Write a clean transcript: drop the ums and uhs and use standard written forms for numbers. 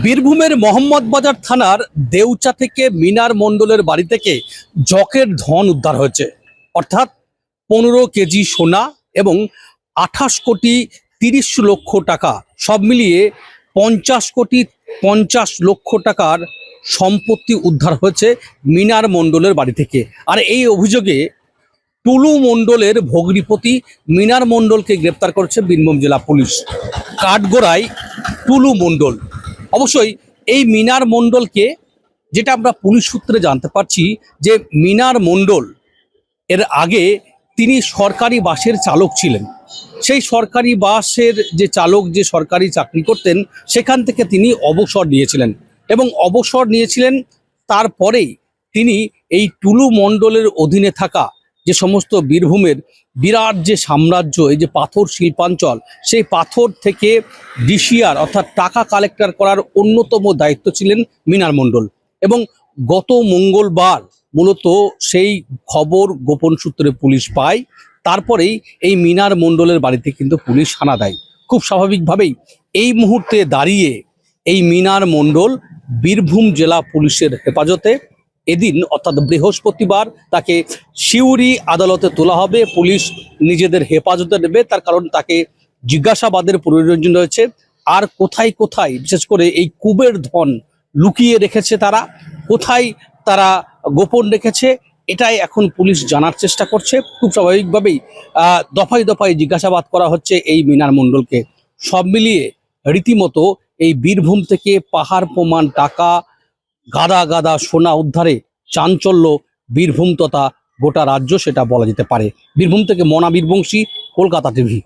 বীরভূমের মোহাম্মদবাজার থানার দেউচা থেকে মিনার মণ্ডলের বাড়ি থেকে যকের ধন উদ্ধার হয়েছে, অর্থাৎ 15 কেজি সোনা এবং 28 কোটি 30 লক্ষ টাকা, সব মিলিয়ে 50 কোটি 50 লক্ষ টাকার সম্পত্তি উদ্ধার হয়েছে মিনার মণ্ডলের বাড়ি থেকে। আর এই অভিযোগে টুলু মণ্ডলের ভগ্নিপতি মিনার মণ্ডলকে গ্রেপ্তার করেছে বীরভূম জেলা পুলিশ। কাঠগড়ায় টুলু মণ্ডল, অবশ্যই এই মিনার মণ্ডলকে, যেটা আমরা পুলিশ সূত্রে জানতে পারছি যে মিনার মণ্ডল এর আগে তিনি সরকারি বাসের চালক ছিলেন। সেই সরকারি বাসের যে চালক, যে সরকারি চাকরি করতেন, সেখান থেকে তিনি অবসর নিয়েছিলেন এবং অবসর নিয়েছিলেন তারপরেই তিনি এই টুলু মণ্ডলের অধীনে থাকা যে সমস্ত বীরভূমের বিরাট যে সাম্রাজ্য, এই যে পাথর শিল্পাঞ্চল, সেই পাথর থেকে ডিসিআর অর্থাৎ টাকা কালেক্টর করার অন্যতম দায়িত্ব ছিলেন মিনার মণ্ডল। এবং গত মঙ্গলবার মূলত সেই খবর গোপন সূত্রে পুলিশ পায়, তারপরেই এই মিনার মণ্ডলের বাড়িতে কিন্তু পুলিশ হানা দেয়। খুব স্বাভাবিকভাবেই এই মুহূর্তে দাঁড়িয়ে এই মিনার মণ্ডল বীরভূম জেলা পুলিশের হেফাজতে। এদিন অর্থাৎ বৃহস্পতিবার তাকে সিউড়ি আদালতে তোলা হবে। পুলিশ নিজেদের হেফাজতে নেবে, তার কারণ তাকে জিজ্ঞাসাবাদের প্রয়োজন রয়েছে। আর কোথায় কোথায় বিশেষ করে এই কুবের ধন লুকিয়ে রেখেছে তারা, কোথায় তারা গোপন রেখেছে, এটাই এখন পুলিশ জানার চেষ্টা করছে। খুব স্বাভাবিকভাবেই দফায় দফায় জিজ্ঞাসাবাদ করা হচ্ছে এই মিনার মণ্ডলকে। সব মিলিয়ে রীতিমতো এই বীরভূম থেকে পাহাড় প্রমাণ টাকা, গাদা গাদা সোনা উদ্ধারে চাঞ্চল্য বীরভূম তথা গোটা রাজ্য, সেটা বলা যেতে পারে। বীরভূম থেকে মনা বীরবংশী, কলকাতা টিভি।